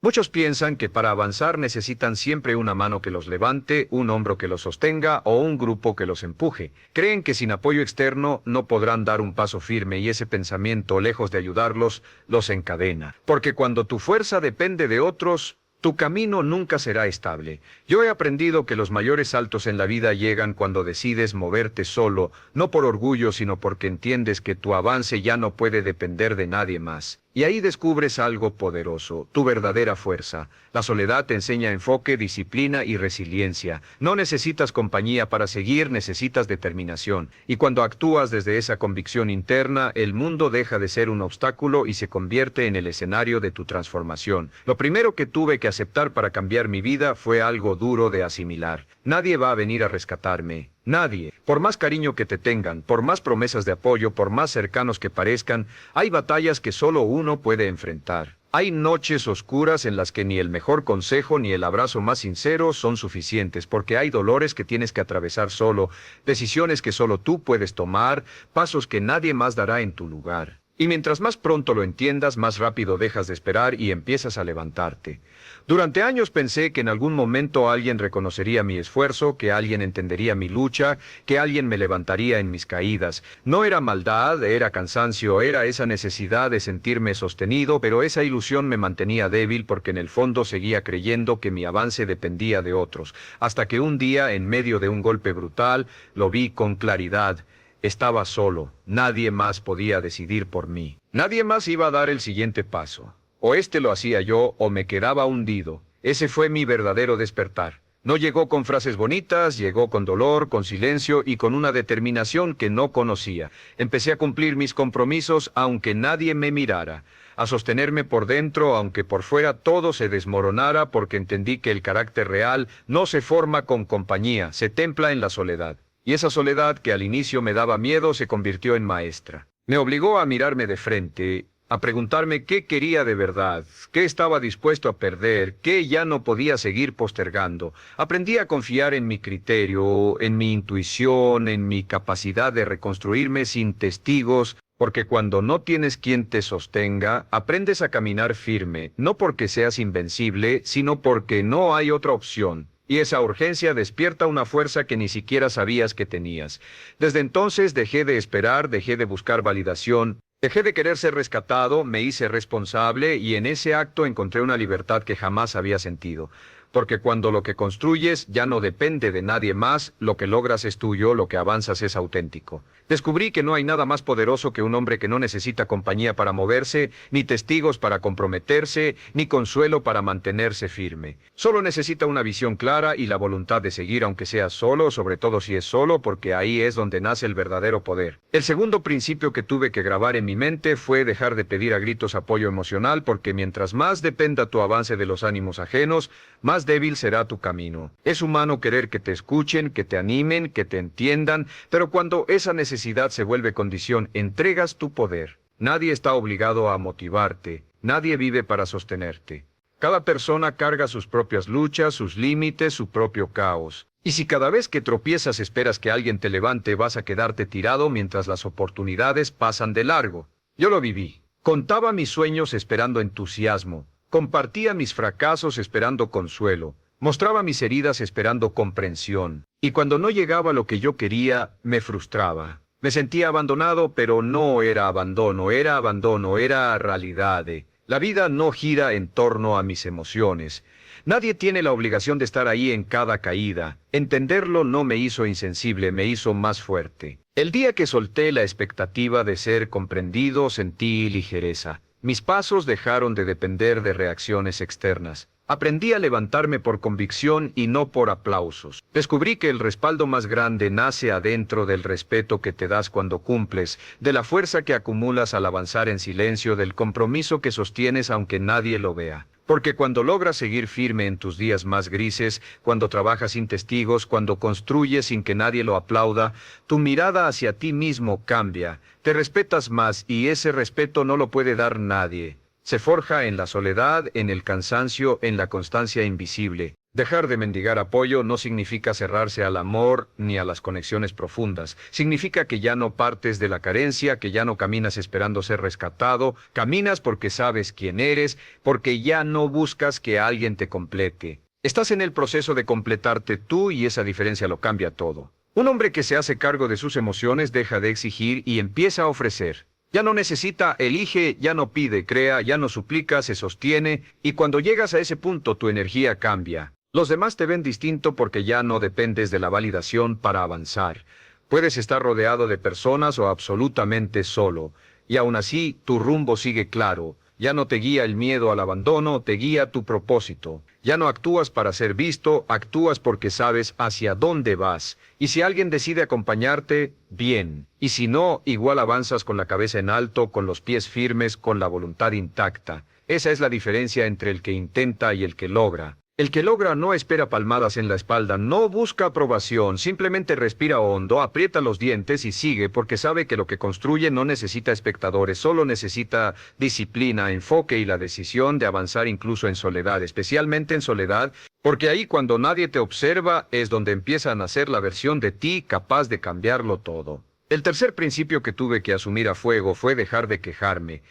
Muchos piensan que para avanzar necesitan siempre una mano que los levante, un hombro que los sostenga o un grupo que los empuje. Creen que sin apoyo externo no podrán dar un paso firme y ese pensamiento, lejos de ayudarlos, los encadena. Porque cuando tu fuerza depende de otros, tu camino nunca será estable. Yo he aprendido que los mayores saltos en la vida llegan cuando decides moverte solo, no por orgullo, sino porque entiendes que tu avance ya no puede depender de nadie más. Y ahí descubres algo poderoso, tu verdadera fuerza. La soledad te enseña enfoque, disciplina y resiliencia. No necesitas compañía para seguir, necesitas determinación. Y cuando actúas desde esa convicción interna, el mundo deja de ser un obstáculo y se convierte en el escenario de tu transformación. Lo primero que tuve que aceptar para cambiar mi vida fue algo duro de asimilar. Nadie va a venir a rescatarme. Nadie. Por más cariño que te tengan, por más promesas de apoyo, por más cercanos que parezcan, hay batallas que solo uno puede enfrentar. Hay noches oscuras en las que ni el mejor consejo ni el abrazo más sincero son suficientes, porque hay dolores que tienes que atravesar solo, decisiones que solo tú puedes tomar, pasos que nadie más dará en tu lugar. Y mientras más pronto lo entiendas, más rápido dejas de esperar y empiezas a levantarte. Durante años pensé que en algún momento alguien reconocería mi esfuerzo, que alguien entendería mi lucha, que alguien me levantaría en mis caídas. No era maldad, era cansancio, era esa necesidad de sentirme sostenido, pero esa ilusión me mantenía débil porque en el fondo seguía creyendo que mi avance dependía de otros. Hasta que un día, en medio de un golpe brutal, lo vi con claridad. Estaba solo, nadie más podía decidir por mí. Nadie más iba a dar el siguiente paso. O lo hacía yo, o me quedaba hundido. Ese fue mi verdadero despertar. No llegó con frases bonitas, llegó con dolor, con silencio y con una determinación que no conocía. Empecé a cumplir mis compromisos aunque nadie me mirara, a sostenerme por dentro aunque por fuera todo se desmoronara, porque entendí que el carácter real no se forma con compañía, se templa en la soledad. Y esa soledad que al inicio me daba miedo se convirtió en maestra. Me obligó a mirarme de frente, a preguntarme qué quería de verdad, qué estaba dispuesto a perder, qué ya no podía seguir postergando. Aprendí a confiar en mi criterio, en mi intuición, en mi capacidad de reconstruirme sin testigos, porque cuando no tienes quien te sostenga, aprendes a caminar firme, no porque seas invencible, sino porque no hay otra opción. Y esa urgencia despierta una fuerza que ni siquiera sabías que tenías. Desde entonces dejé de esperar, dejé de buscar validación, dejé de querer ser rescatado, me hice responsable y en ese acto encontré una libertad que jamás había sentido. Porque cuando lo que construyes ya no depende de nadie más, lo que logras es tuyo, lo que avanzas es auténtico. Descubrí que no hay nada más poderoso que un hombre que no necesita compañía para moverse, ni testigos para comprometerse, ni consuelo para mantenerse firme. Solo necesita una visión clara y la voluntad de seguir aunque sea solo, sobre todo si es solo, porque ahí es donde nace el verdadero poder. El segundo principio que tuve que grabar en mi mente fue dejar de pedir a gritos apoyo emocional, porque mientras más dependa tu avance de los ánimos ajenos, más débil será tu camino. Es humano querer que te escuchen, que te animen, que te entiendan, pero cuando esa necesidad se vuelve condición, entregas tu poder. Nadie está obligado a motivarte, nadie vive para sostenerte. Cada persona carga sus propias luchas, sus límites, su propio caos. Y si cada vez que tropiezas esperas que alguien te levante, vas a quedarte tirado mientras las oportunidades pasan de largo. Yo lo viví. Contaba mis sueños esperando entusiasmo. Compartía mis fracasos esperando consuelo, mostraba mis heridas esperando comprensión, y cuando no llegaba lo que yo quería, me frustraba. Me sentía abandonado, pero no era abandono, era realidad. La vida no gira en torno a mis emociones. Nadie tiene la obligación de estar ahí en cada caída. Entenderlo no me hizo insensible, me hizo más fuerte. El día que solté la expectativa de ser comprendido, sentí ligereza. Mis pasos dejaron de depender de reacciones externas. Aprendí a levantarme por convicción y no por aplausos. Descubrí que el respaldo más grande nace adentro del respeto que te das cuando cumples, de la fuerza que acumulas al avanzar en silencio, del compromiso que sostienes aunque nadie lo vea. Porque cuando logras seguir firme en tus días más grises, cuando trabajas sin testigos, cuando construyes sin que nadie lo aplauda, tu mirada hacia ti mismo cambia, te respetas más y ese respeto no lo puede dar nadie. Se forja en la soledad, en el cansancio, en la constancia invisible. Dejar de mendigar apoyo no significa cerrarse al amor ni a las conexiones profundas. Significa que ya no partes de la carencia, que ya no caminas esperando ser rescatado, caminas porque sabes quién eres, porque ya no buscas que alguien te complete. Estás en el proceso de completarte tú y esa diferencia lo cambia todo. Un hombre que se hace cargo de sus emociones deja de exigir y empieza a ofrecer. Ya no necesita, elige, ya no pide, crea, ya no suplica, se sostiene, y cuando llegas a ese punto tu energía cambia. Los demás te ven distinto porque ya no dependes de la validación para avanzar. Puedes estar rodeado de personas o absolutamente solo, y aún así tu rumbo sigue claro. Ya no te guía el miedo al abandono, te guía tu propósito. Ya no actúas para ser visto, actúas porque sabes hacia dónde vas. Y si alguien decide acompañarte, bien. Y si no, igual avanzas con la cabeza en alto, con los pies firmes, con la voluntad intacta. Esa es la diferencia entre el que intenta y el que logra. El que logra no espera palmadas en la espalda, no busca aprobación, simplemente respira hondo, aprieta los dientes y sigue porque sabe que lo que construye no necesita espectadores, solo necesita disciplina, enfoque y la decisión de avanzar incluso en soledad, especialmente en soledad, porque ahí cuando nadie te observa es donde empieza a nacer la versión de ti capaz de cambiarlo todo. El tercer principio que tuve que asumir a fuego fue dejar de quejarme.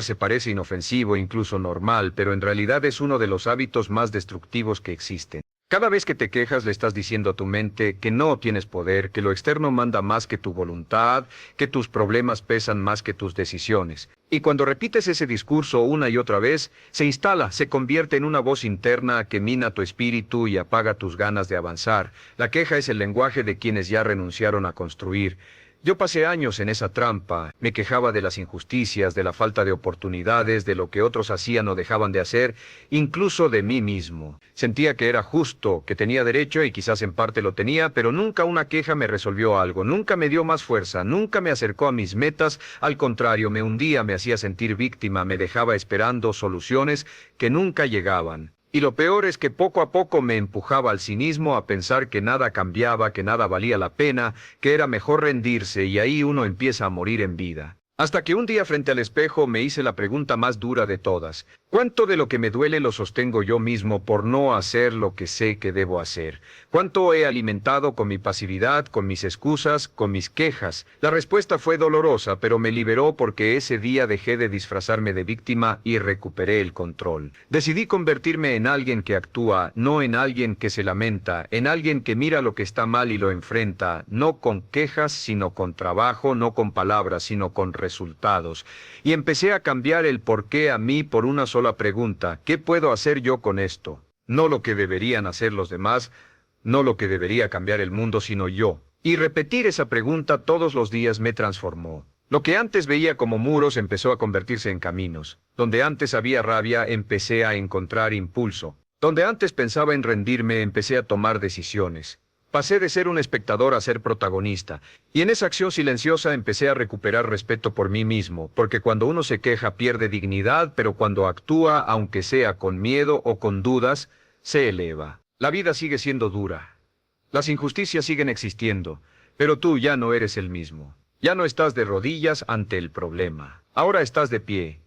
Se parece inofensivo, incluso normal, pero en realidad es uno de los hábitos más destructivos que existen. Cada vez que te quejas le estás diciendo a tu mente que no tienes poder, que lo externo manda más que tu voluntad, que tus problemas pesan más que tus decisiones. Y cuando repites ese discurso una y otra vez, se instala, se convierte en una voz interna que mina tu espíritu y apaga tus ganas de avanzar. La queja es el lenguaje de quienes ya renunciaron a construir. Yo pasé años en esa trampa, me quejaba de las injusticias, de la falta de oportunidades, de lo que otros hacían o dejaban de hacer, incluso de mí mismo. Sentía que era justo, que tenía derecho y quizás en parte lo tenía, pero nunca una queja me resolvió algo, nunca me dio más fuerza, nunca me acercó a mis metas, al contrario, me hundía, me hacía sentir víctima, me dejaba esperando soluciones que nunca llegaban. Y lo peor es que poco a poco me empujaba al cinismo, a pensar que nada cambiaba, que nada valía la pena, que era mejor rendirse y ahí uno empieza a morir en vida. Hasta que un día frente al espejo me hice la pregunta más dura de todas. ¿Cuánto de lo que me duele lo sostengo yo mismo por no hacer lo que sé que debo hacer? ¿Cuánto he alimentado con mi pasividad, con mis excusas, con mis quejas? La respuesta fue dolorosa, pero me liberó porque ese día dejé de disfrazarme de víctima y recuperé el control. Decidí convertirme en alguien que actúa, no en alguien que se lamenta, en alguien que mira lo que está mal y lo enfrenta, no con quejas, sino con trabajo, no con palabras, sino con resultados. Y empecé a cambiar el por qué a mí por una sola pregunta: ¿qué puedo hacer yo con esto? No lo que deberían hacer los demás, no lo que debería cambiar el mundo, sino yo. Y repetir esa pregunta todos los días me transformó. Lo que antes veía como muros empezó a convertirse en caminos. Donde antes había rabia, empecé a encontrar impulso. Donde antes pensaba en rendirme, empecé a tomar decisiones. Pasé de ser un espectador a ser protagonista, y en esa acción silenciosa empecé a recuperar respeto por mí mismo, porque cuando uno se queja pierde dignidad, pero cuando actúa, aunque sea con miedo o con dudas, se eleva. La vida sigue siendo dura. Las injusticias siguen existiendo, pero tú ya no eres el mismo. Ya no estás de rodillas ante el problema. Ahora estás de pie,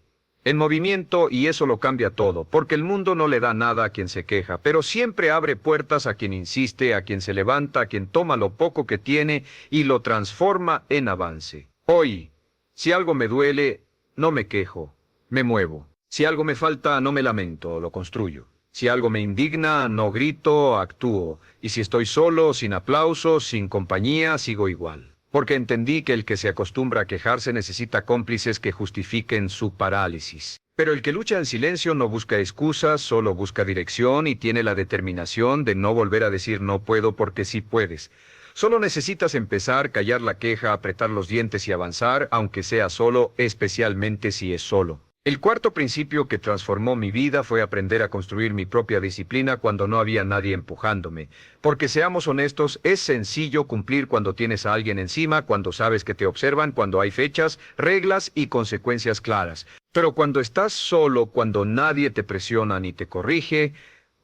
en movimiento, y eso lo cambia todo, porque el mundo no le da nada a quien se queja, pero siempre abre puertas a quien insiste, a quien se levanta, a quien toma lo poco que tiene y lo transforma en avance. Hoy, si algo me duele, no me quejo, me muevo. Si algo me falta, no me lamento, lo construyo. Si algo me indigna, no grito, actúo. Y si estoy solo, sin aplausos, sin compañía, sigo igual. Porque entendí que el que se acostumbra a quejarse necesita cómplices que justifiquen su parálisis. Pero el que lucha en silencio no busca excusas, solo busca dirección y tiene la determinación de no volver a decir no puedo porque sí puedes. Solo necesitas empezar, callar la queja, apretar los dientes y avanzar, aunque sea solo, especialmente si es solo. El cuarto principio que transformó mi vida fue aprender a construir mi propia disciplina cuando no había nadie empujándome. Porque seamos honestos, es sencillo cumplir cuando tienes a alguien encima, cuando sabes que te observan, cuando hay fechas, reglas y consecuencias claras. Pero cuando estás solo, cuando nadie te presiona ni te corrige,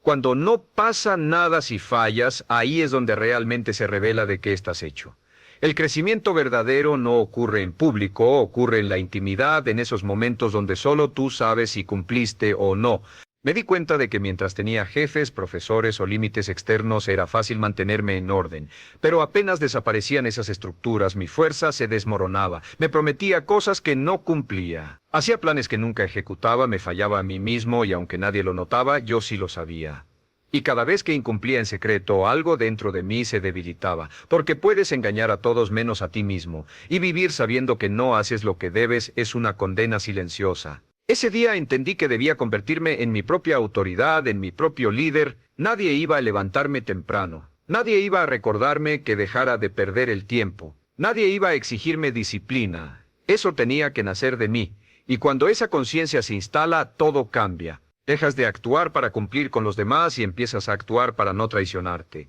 cuando no pasa nada si fallas, ahí es donde realmente se revela de qué estás hecho. El crecimiento verdadero no ocurre en público, ocurre en la intimidad, en esos momentos donde solo tú sabes si cumpliste o no. Me di cuenta de que mientras tenía jefes, profesores o límites externos era fácil mantenerme en orden, pero apenas desaparecían esas estructuras, mi fuerza se desmoronaba, me prometía cosas que no cumplía. Hacía planes que nunca ejecutaba, me fallaba a mí mismo y aunque nadie lo notaba, yo sí lo sabía. Y cada vez que incumplía en secreto, algo dentro de mí se debilitaba, porque puedes engañar a todos menos a ti mismo, y vivir sabiendo que no haces lo que debes es una condena silenciosa. Ese día entendí que debía convertirme en mi propia autoridad, en mi propio líder. Nadie iba a levantarme temprano. Nadie iba a recordarme que dejara de perder el tiempo. Nadie iba a exigirme disciplina. Eso tenía que nacer de mí. Y cuando esa conciencia se instala, todo cambia. Dejas de actuar para cumplir con los demás y empiezas a actuar para no traicionarte.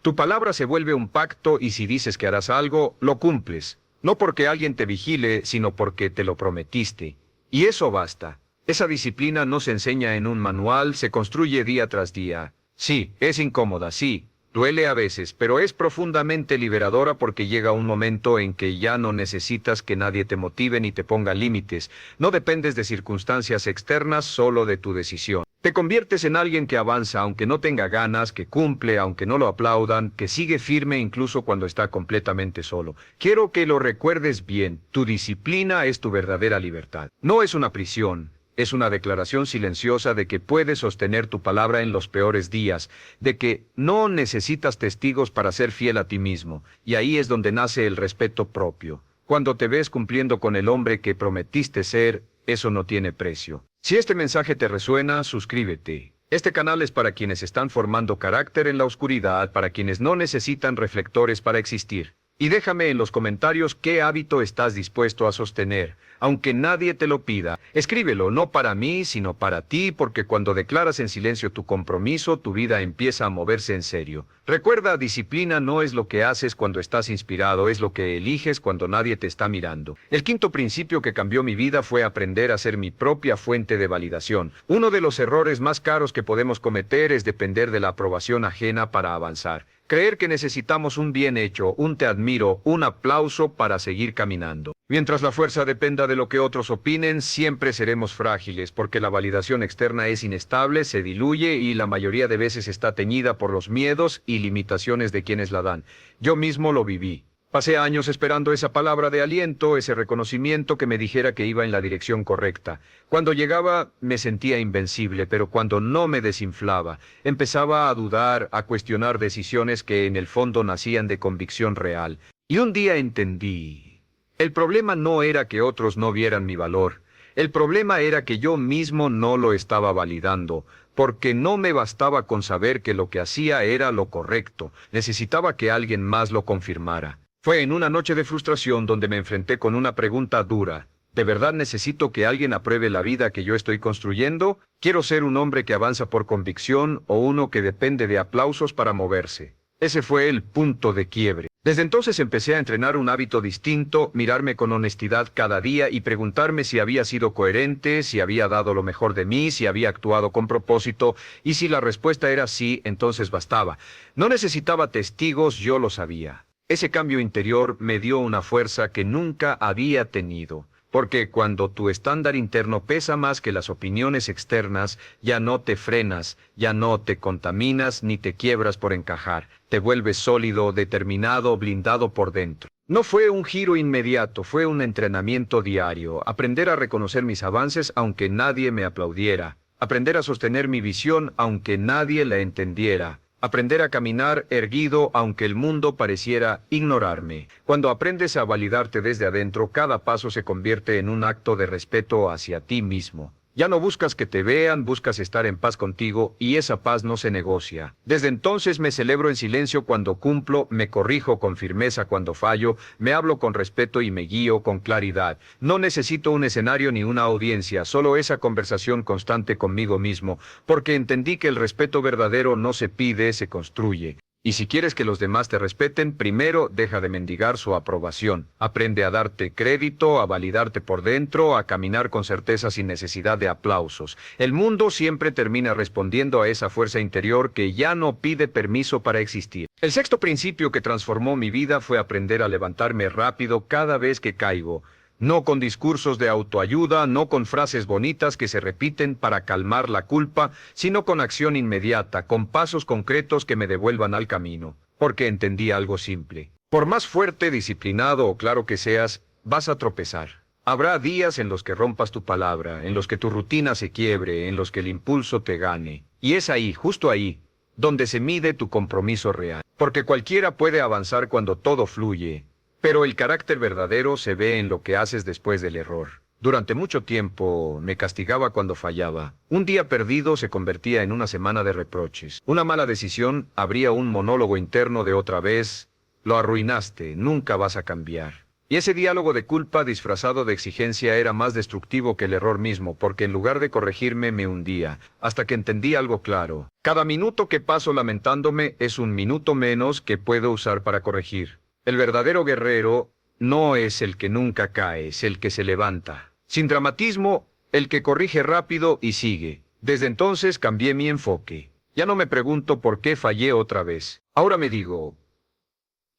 Tu palabra se vuelve un pacto y si dices que harás algo, lo cumples. No porque alguien te vigile, sino porque te lo prometiste. Y eso basta. Esa disciplina no se enseña en un manual, se construye día tras día. Sí, es incómoda, sí, duele a veces, pero es profundamente liberadora porque llega un momento en que ya no necesitas que nadie te motive ni te ponga límites. No dependes de circunstancias externas, solo de tu decisión. Te conviertes en alguien que avanza aunque no tenga ganas, que cumple aunque no lo aplaudan, que sigue firme incluso cuando está completamente solo. Quiero que lo recuerdes bien, tu disciplina es tu verdadera libertad. No es una prisión, es una declaración silenciosa de que puedes sostener tu palabra en los peores días, de que no necesitas testigos para ser fiel a ti mismo, y ahí es donde nace el respeto propio. Cuando te ves cumpliendo con el hombre que prometiste ser, eso no tiene precio. Si este mensaje te resuena, suscríbete. Este canal es para quienes están formando carácter en la oscuridad, para quienes no necesitan reflectores para existir. Y déjame en los comentarios qué hábito estás dispuesto a sostener, aunque nadie te lo pida. Escríbelo, no para mí, sino para ti, porque cuando declaras en silencio tu compromiso, tu vida empieza a moverse en serio. Recuerda, disciplina no es lo que haces cuando estás inspirado, es lo que eliges cuando nadie te está mirando. El quinto principio que cambió mi vida fue aprender a ser mi propia fuente de validación. Uno de los errores más caros que podemos cometer es depender de la aprobación ajena para avanzar. Creer que necesitamos un bien hecho, un te admiro, un aplauso para seguir caminando. Mientras la fuerza dependa de lo que otros opinen, siempre seremos frágiles, porque la validación externa es inestable, se diluye y la mayoría de veces está teñida por los miedos y limitaciones de quienes la dan. Yo mismo lo viví. Pasé años esperando esa palabra de aliento, ese reconocimiento que me dijera que iba en la dirección correcta. Cuando llegaba me sentía invencible, pero cuando no me desinflaba, empezaba a dudar, a cuestionar decisiones que en el fondo nacían de convicción real. Y un día entendí. El problema no era que otros no vieran mi valor. El problema era que yo mismo no lo estaba validando, porque no me bastaba con saber que lo que hacía era lo correcto. Necesitaba que alguien más lo confirmara. Fue en una noche de frustración donde me enfrenté con una pregunta dura. ¿De verdad necesito que alguien apruebe la vida que yo estoy construyendo? ¿Quiero ser un hombre que avanza por convicción o uno que depende de aplausos para moverse? Ese fue el punto de quiebre. Desde entonces empecé a entrenar un hábito distinto, mirarme con honestidad cada día y preguntarme si había sido coherente, si había dado lo mejor de mí, si había actuado con propósito, y si la respuesta era sí, entonces bastaba. No necesitaba testigos, yo lo sabía. Ese cambio interior me dio una fuerza que nunca había tenido, porque cuando tu estándar interno pesa más que las opiniones externas, ya no te frenas, ya no te contaminas ni te quiebras por encajar, te vuelves sólido, determinado, blindado por dentro. No fue un giro inmediato, fue un entrenamiento diario, aprender a reconocer mis avances aunque nadie me aplaudiera, aprender a sostener mi visión aunque nadie la entendiera. Aprender a caminar erguido aunque el mundo pareciera ignorarme. Cuando aprendes a validarte desde adentro, cada paso se convierte en un acto de respeto hacia ti mismo. Ya no buscas que te vean, buscas estar en paz contigo y esa paz no se negocia. Desde entonces me celebro en silencio cuando cumplo, me corrijo con firmeza cuando fallo, me hablo con respeto y me guío con claridad. No necesito un escenario ni una audiencia, solo esa conversación constante conmigo mismo, porque entendí que el respeto verdadero no se pide, se construye. Y si quieres que los demás te respeten, primero deja de mendigar su aprobación. Aprende a darte crédito, a validarte por dentro, a caminar con certeza sin necesidad de aplausos. El mundo siempre termina respondiendo a esa fuerza interior que ya no pide permiso para existir. El sexto principio que transformó mi vida fue aprender a levantarme rápido cada vez que caigo. No con discursos de autoayuda, no con frases bonitas que se repiten para calmar la culpa, sino con acción inmediata, con pasos concretos que me devuelvan al camino. Porque entendí algo simple. Por más fuerte, disciplinado o claro que seas, vas a tropezar. Habrá días en los que rompas tu palabra, en los que tu rutina se quiebre, en los que el impulso te gane. Y es ahí, justo ahí, donde se mide tu compromiso real. Porque cualquiera puede avanzar cuando todo fluye. Pero el carácter verdadero se ve en lo que haces después del error. Durante mucho tiempo me castigaba cuando fallaba. Un día perdido se convertía en una semana de reproches. Una mala decisión abría un monólogo interno de otra vez. Lo arruinaste, nunca vas a cambiar. Y ese diálogo de culpa disfrazado de exigencia era más destructivo que el error mismo, porque en lugar de corregirme me hundía, hasta que entendí algo claro. Cada minuto que paso lamentándome es un minuto menos que puedo usar para corregir. El verdadero guerrero no es el que nunca cae, es el que se levanta. Sin dramatismo, el que corrige rápido y sigue. Desde entonces cambié mi enfoque. Ya no me pregunto por qué fallé otra vez. Ahora me digo,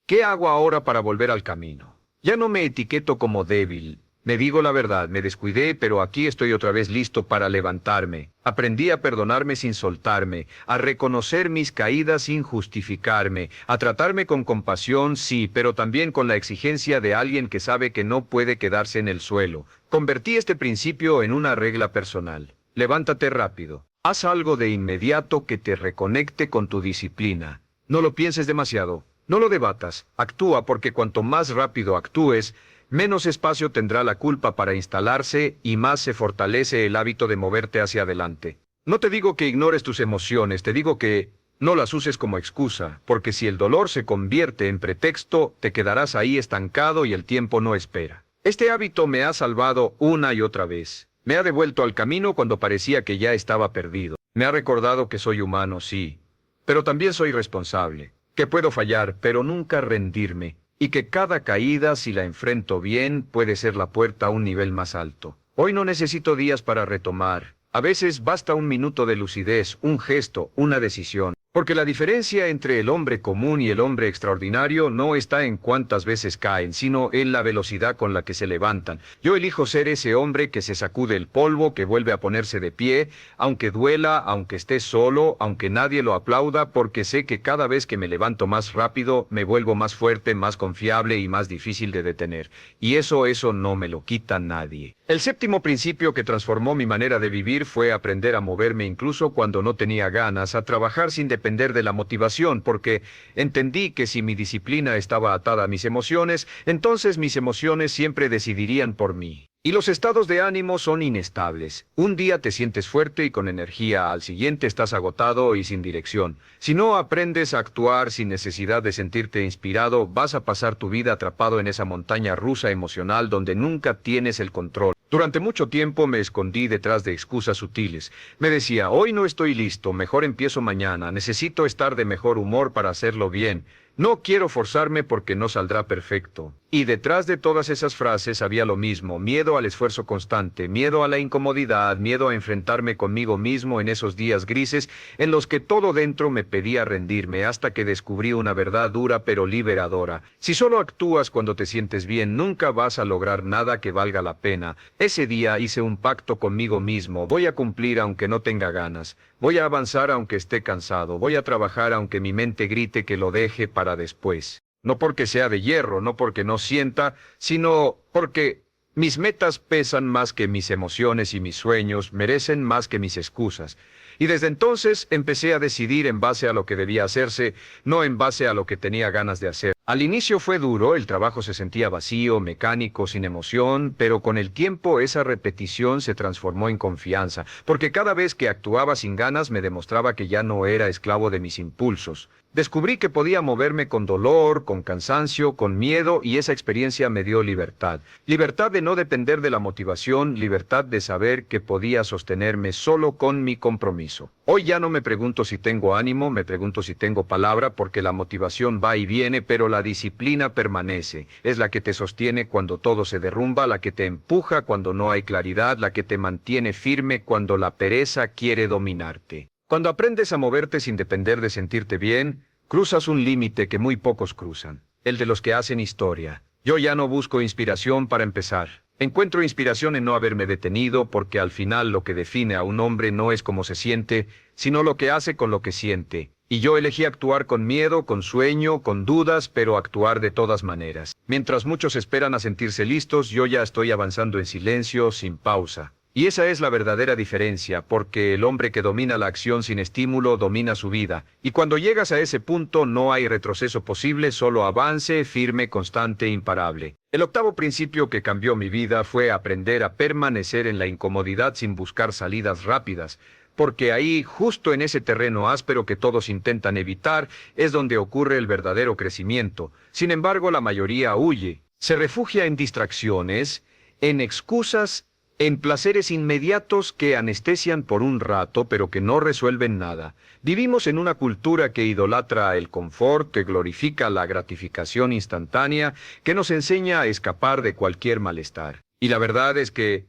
¿qué hago ahora para volver al camino? Ya no me etiqueto como débil. Me digo la verdad, me descuidé, pero aquí estoy otra vez listo para levantarme. Aprendí a perdonarme sin soltarme, a reconocer mis caídas sin justificarme, a tratarme con compasión, sí, pero también con la exigencia de alguien que sabe que no puede quedarse en el suelo. Convertí este principio en una regla personal. Levántate rápido. Haz algo de inmediato que te reconecte con tu disciplina. No lo pienses demasiado. No lo debatas. Actúa porque cuanto más rápido actúes, menos espacio tendrá la culpa para instalarse y más se fortalece el hábito de moverte hacia adelante. No te digo que ignores tus emociones, te digo que no las uses como excusa, porque si el dolor se convierte en pretexto, te quedarás ahí estancado y el tiempo no espera. Este hábito me ha salvado una y otra vez. Me ha devuelto al camino cuando parecía que ya estaba perdido. Me ha recordado que soy humano, sí, pero también soy responsable, que puedo fallar, pero nunca rendirme. Y que cada caída, si la enfrento bien, puede ser la puerta a un nivel más alto. Hoy no necesito días para retomar. A veces basta un minuto de lucidez, un gesto, una decisión. Porque la diferencia entre el hombre común y el hombre extraordinario no está en cuántas veces caen, sino en la velocidad con la que se levantan. Yo elijo ser ese hombre que se sacude el polvo, que vuelve a ponerse de pie, aunque duela, aunque esté solo, aunque nadie lo aplauda, porque sé que cada vez que me levanto más rápido, me vuelvo más fuerte, más confiable y más difícil de detener. Y eso no me lo quita nadie. El séptimo principio que transformó mi manera de vivir fue aprender a moverme incluso cuando no tenía ganas, a trabajar sin depender de la motivación, porque entendí que si mi disciplina estaba atada a mis emociones, entonces mis emociones siempre decidirían por mí. Y los estados de ánimo son inestables. Un día te sientes fuerte y con energía, al siguiente estás agotado y sin dirección. Si no aprendes a actuar sin necesidad de sentirte inspirado, vas a pasar tu vida atrapado en esa montaña rusa emocional donde nunca tienes el control. Durante mucho tiempo me escondí detrás de excusas sutiles. Me decía, hoy no estoy listo, mejor empiezo mañana, necesito estar de mejor humor para hacerlo bien. No quiero forzarme porque no saldrá perfecto. Y detrás de todas esas frases había lo mismo, miedo al esfuerzo constante, miedo a la incomodidad, miedo a enfrentarme conmigo mismo en esos días grises en los que todo dentro me pedía rendirme, hasta que descubrí una verdad dura pero liberadora. Si solo actúas cuando te sientes bien, nunca vas a lograr nada que valga la pena. Ese día hice un pacto conmigo mismo, voy a cumplir aunque no tenga ganas, voy a avanzar aunque esté cansado, voy a trabajar aunque mi mente grite que lo deje para después. No porque sea de hierro, no porque no sienta, sino porque mis metas pesan más que mis emociones y mis sueños merecen más que mis excusas. Y desde entonces empecé a decidir en base a lo que debía hacerse, no en base a lo que tenía ganas de hacer. Al inicio fue duro, el trabajo se sentía vacío, mecánico, sin emoción, pero con el tiempo esa repetición se transformó en confianza, porque cada vez que actuaba sin ganas me demostraba que ya no era esclavo de mis impulsos. Descubrí que podía moverme con dolor, con cansancio, con miedo, y esa experiencia me dio libertad. Libertad de no depender de la motivación, libertad de saber que podía sostenerme solo con mi compromiso. Hoy ya no me pregunto si tengo ánimo, me pregunto si tengo palabra, porque la motivación va y viene, pero la disciplina permanece. Es la que te sostiene cuando todo se derrumba, la que te empuja cuando no hay claridad, la que te mantiene firme cuando la pereza quiere dominarte. Cuando aprendes a moverte sin depender de sentirte bien, cruzas un límite que muy pocos cruzan, el de los que hacen historia. Yo ya no busco inspiración para empezar. Encuentro inspiración en no haberme detenido, porque al final lo que define a un hombre no es cómo se siente, sino lo que hace con lo que siente. Y yo elegí actuar con miedo, con sueño, con dudas, pero actuar de todas maneras. Mientras muchos esperan a sentirse listos, yo ya estoy avanzando en silencio, sin pausa. Y esa es la verdadera diferencia, porque el hombre que domina la acción sin estímulo domina su vida. Y cuando llegas a ese punto no hay retroceso posible, solo avance, firme, constante, imparable. El octavo principio que cambió mi vida fue aprender a permanecer en la incomodidad sin buscar salidas rápidas, porque ahí, justo en ese terreno áspero que todos intentan evitar, es donde ocurre el verdadero crecimiento. Sin embargo, la mayoría huye, se refugia en distracciones, en excusas, en placeres inmediatos que anestesian por un rato, pero que no resuelven nada. Vivimos en una cultura que idolatra el confort, que glorifica la gratificación instantánea, que nos enseña a escapar de cualquier malestar. Y la verdad es que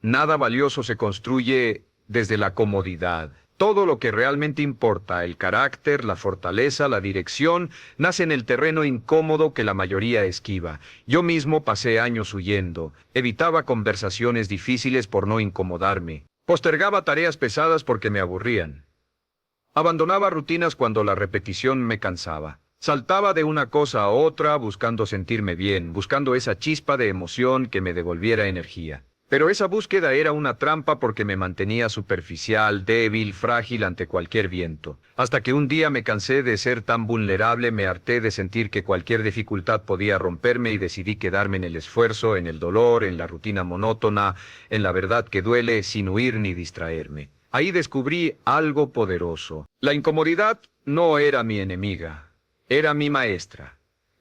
nada valioso se construye desde la comodidad. Todo lo que realmente importa, el carácter, la fortaleza, la dirección, nace en el terreno incómodo que la mayoría esquiva. Yo mismo pasé años huyendo, evitaba conversaciones difíciles por no incomodarme, postergaba tareas pesadas porque me aburrían, abandonaba rutinas cuando la repetición me cansaba. Saltaba de una cosa a otra buscando sentirme bien, buscando esa chispa de emoción que me devolviera energía. Pero esa búsqueda era una trampa porque me mantenía superficial, débil, frágil ante cualquier viento. Hasta que un día me cansé de ser tan vulnerable, me harté de sentir que cualquier dificultad podía romperme y decidí quedarme en el esfuerzo, en el dolor, en la rutina monótona, en la verdad que duele, sin huir ni distraerme. Ahí descubrí algo poderoso. La incomodidad no era mi enemiga, era mi maestra.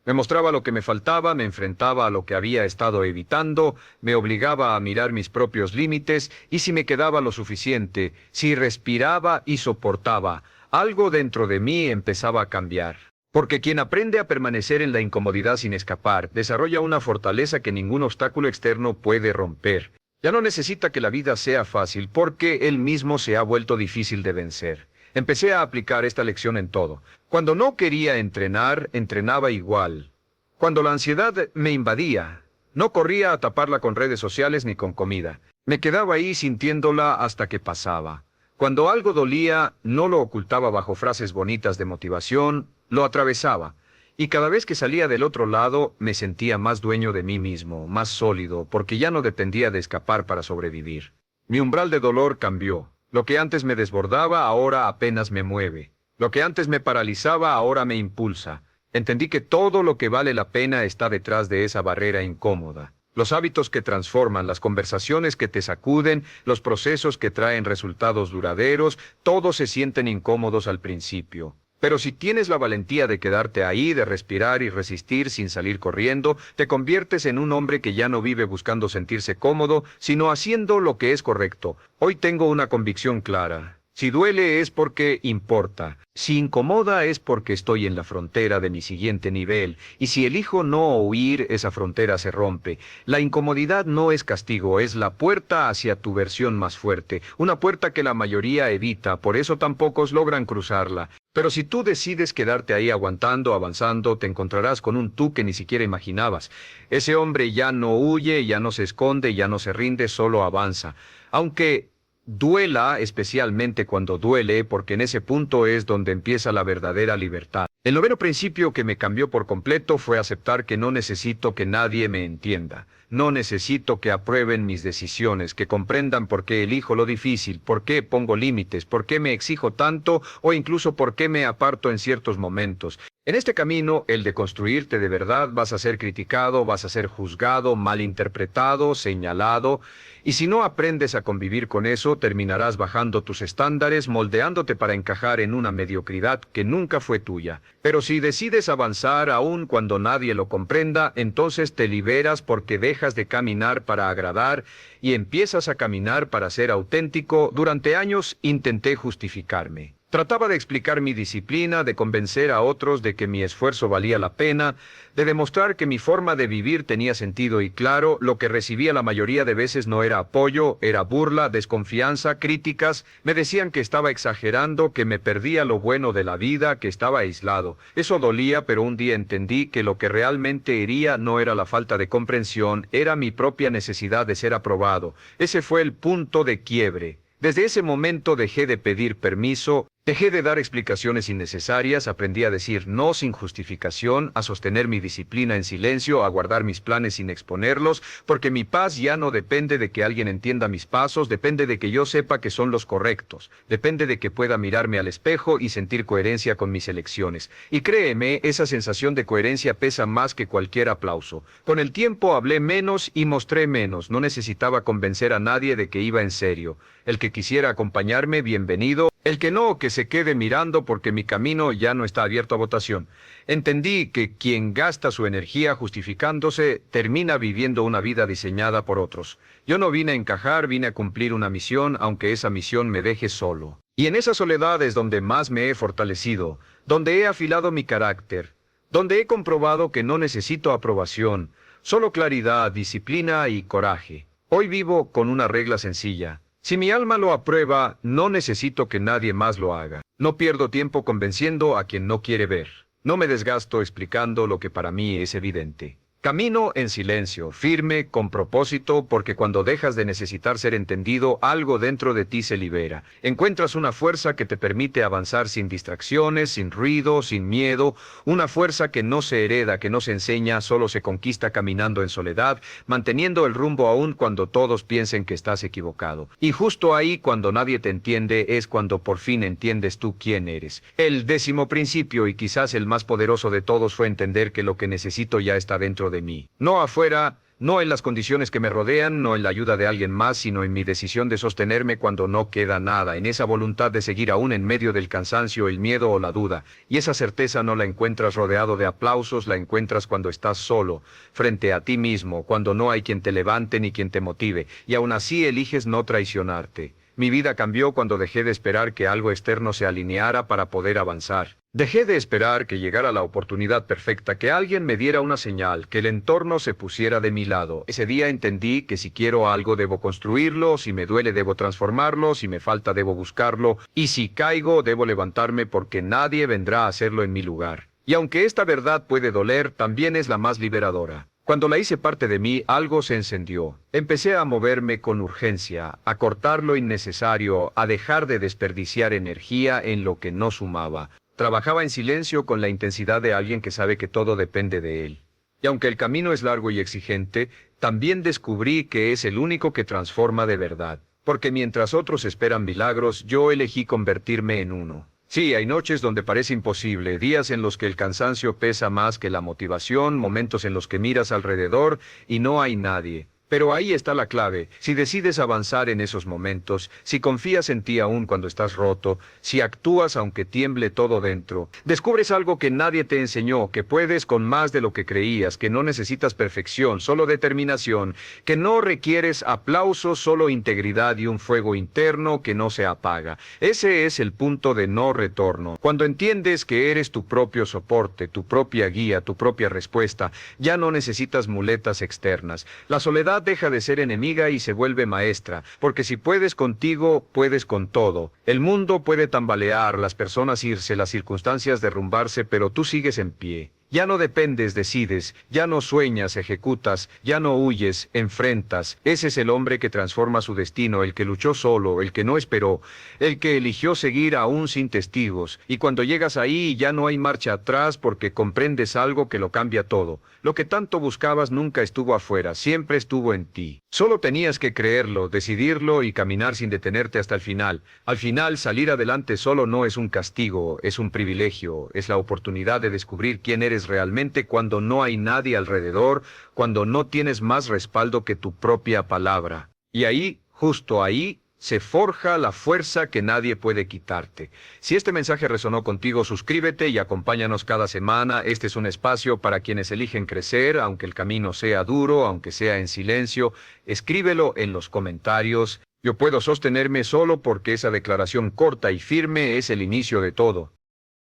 Me mostraba lo que me faltaba, me enfrentaba a lo que había estado evitando, me obligaba a mirar mis propios límites, y si me quedaba lo suficiente, si respiraba y soportaba, algo dentro de mí empezaba a cambiar. Porque quien aprende a permanecer en la incomodidad sin escapar, desarrolla una fortaleza que ningún obstáculo externo puede romper. Ya no necesita que la vida sea fácil, porque él mismo se ha vuelto difícil de vencer. Empecé a aplicar esta lección en todo. Cuando no quería entrenar, entrenaba igual. Cuando la ansiedad me invadía, no corría a taparla con redes sociales ni con comida. Me quedaba ahí sintiéndola hasta que pasaba. Cuando algo dolía, no lo ocultaba bajo frases bonitas de motivación, lo atravesaba. Y cada vez que salía del otro lado, me sentía más dueño de mí mismo, más sólido, porque ya no dependía de escapar para sobrevivir. Mi umbral de dolor cambió. Lo que antes me desbordaba, ahora apenas me mueve. Lo que antes me paralizaba, ahora me impulsa. Entendí que todo lo que vale la pena está detrás de esa barrera incómoda. Los hábitos que transforman, las conversaciones que te sacuden, los procesos que traen resultados duraderos, todos se sienten incómodos al principio. Pero si tienes la valentía de quedarte ahí, de respirar y resistir sin salir corriendo, te conviertes en un hombre que ya no vive buscando sentirse cómodo, sino haciendo lo que es correcto. Hoy tengo una convicción clara. Si duele es porque importa. Si incomoda es porque estoy en la frontera de mi siguiente nivel. Y si elijo no huir, esa frontera se rompe. La incomodidad no es castigo, es la puerta hacia tu versión más fuerte. Una puerta que la mayoría evita, por eso tan pocos logran cruzarla. Pero si tú decides quedarte ahí aguantando, avanzando, te encontrarás con un tú que ni siquiera imaginabas. Ese hombre ya no huye, ya no se esconde, ya no se rinde, solo avanza. Aunque duela, especialmente cuando duele, porque en ese punto es donde empieza la verdadera libertad. El noveno principio que me cambió por completo fue aceptar que no necesito que nadie me entienda. No necesito que aprueben mis decisiones, que comprendan por qué elijo lo difícil, por qué pongo límites, por qué me exijo tanto o incluso por qué me aparto en ciertos momentos. En este camino, el de construirte de verdad, vas a ser criticado, vas a ser juzgado, malinterpretado, señalado. Y si no aprendes a convivir con eso, terminarás bajando tus estándares, moldeándote para encajar en una mediocridad que nunca fue tuya. Pero si decides avanzar aún cuando nadie lo comprenda, entonces te liberas porque dejas de caminar para agradar y empiezas a caminar para ser auténtico. Durante años intenté justificarme. Trataba de explicar mi disciplina, de convencer a otros de que mi esfuerzo valía la pena, de demostrar que mi forma de vivir tenía sentido y claro, lo que recibía la mayoría de veces no era era apoyo, era burla, desconfianza, críticas. Me decían que estaba exagerando, que me perdía lo bueno de la vida, que estaba aislado. Eso dolía, pero un día entendí que lo que realmente hería no era la falta de comprensión, era mi propia necesidad de ser aprobado. Ese fue el punto de quiebre. Desde ese momento dejé de pedir permiso, dejé de dar explicaciones innecesarias, aprendí a decir no sin justificación, a sostener mi disciplina en silencio, a guardar mis planes sin exponerlos, porque mi paz ya no depende de que alguien entienda mis pasos, depende de que yo sepa que son los correctos, depende de que pueda mirarme al espejo y sentir coherencia con mis elecciones. Y créeme, esa sensación de coherencia pesa más que cualquier aplauso. Con el tiempo hablé menos y mostré menos, no necesitaba convencer a nadie de que iba en serio. El que quisiera acompañarme, bienvenido. El que no, que se quede mirando porque mi camino ya no está abierto a votación. Entendí que quien gasta su energía justificándose termina viviendo una vida diseñada por otros. Yo no vine a encajar, vine a cumplir una misión, aunque esa misión me deje solo. Y en esa soledad es donde más me he fortalecido, donde he afilado mi carácter, donde he comprobado que no necesito aprobación, solo claridad, disciplina y coraje. Hoy vivo con una regla sencilla. Si mi alma lo aprueba, no necesito que nadie más lo haga. No pierdo tiempo convenciendo a quien no quiere ver. No me desgasto explicando lo que para mí es evidente. Camino en silencio, firme, con propósito, porque cuando dejas de necesitar ser entendido, algo dentro de ti se libera. Encuentras una fuerza que te permite avanzar sin distracciones, sin ruido, sin miedo, una fuerza que no se hereda, que no se enseña, solo se conquista caminando en soledad, manteniendo el rumbo aún cuando todos piensen que estás equivocado. Y justo ahí, cuando nadie te entiende, es cuando por fin entiendes tú quién eres. El 10º principio, y quizás el más poderoso de todos, fue entender que lo que necesito ya está dentro de mí. No afuera, no en las condiciones que me rodean, no en la ayuda de alguien más, sino en mi decisión de sostenerme cuando no queda nada, en esa voluntad de seguir aún en medio del cansancio, el miedo o la duda. Y esa certeza no la encuentras rodeado de aplausos, la encuentras cuando estás solo, frente a ti mismo, cuando no hay quien te levante ni quien te motive, y aún así eliges no traicionarte. Mi vida cambió cuando dejé de esperar que algo externo se alineara para poder avanzar. Dejé de esperar que llegara la oportunidad perfecta, que alguien me diera una señal, que el entorno se pusiera de mi lado. Ese día entendí que si quiero algo debo construirlo, si me duele debo transformarlo, si me falta debo buscarlo, y si caigo debo levantarme porque nadie vendrá a hacerlo en mi lugar. Y aunque esta verdad puede doler, también es la más liberadora. Cuando la hice parte de mí, algo se encendió. Empecé a moverme con urgencia, a cortar lo innecesario, a dejar de desperdiciar energía en lo que no sumaba. Trabajaba en silencio con la intensidad de alguien que sabe que todo depende de él. Y aunque el camino es largo y exigente, también descubrí que es el único que transforma de verdad. Porque mientras otros esperan milagros, yo elegí convertirme en uno. Sí, hay noches donde parece imposible, días en los que el cansancio pesa más que la motivación, momentos en los que miras alrededor y no hay nadie. Pero ahí está la clave. Si decides avanzar en esos momentos, si confías en ti aún cuando estás roto, si actúas aunque tiemble todo dentro, descubres algo que nadie te enseñó, que puedes con más de lo que creías, que no necesitas perfección, solo determinación, que no requieres aplausos, solo integridad y un fuego interno que no se apaga. Ese es el punto de no retorno. Cuando entiendes que eres tu propio soporte, tu propia guía, tu propia respuesta, ya no necesitas muletas externas. La soledad deja de ser enemiga y se vuelve maestra, porque si puedes contigo, puedes con todo. El mundo puede tambalear, las personas irse, las circunstancias derrumbarse, pero tú sigues en pie. Ya no dependes, decides, ya no sueñas, ejecutas, ya no huyes, enfrentas. Ese es el hombre que transforma su destino, el que luchó solo, el que no esperó, el que eligió seguir aún sin testigos. Y cuando llegas ahí ya no hay marcha atrás porque comprendes algo que lo cambia todo. Lo que tanto buscabas nunca estuvo afuera, siempre estuvo en ti. Solo tenías que creerlo, decidirlo y caminar sin detenerte hasta el final. Al final, salir adelante solo no es un castigo, es un privilegio, es la oportunidad de descubrir quién eres realmente cuando no hay nadie alrededor, cuando no tienes más respaldo que tu propia palabra. Y ahí, justo ahí, se forja la fuerza que nadie puede quitarte. Si este mensaje resonó contigo, suscríbete y acompáñanos cada semana. Este es un espacio para quienes eligen crecer, aunque el camino sea duro, aunque sea en silencio. Escríbelo en los comentarios. Yo puedo sostenerme solo porque esa declaración corta y firme es el inicio de todo.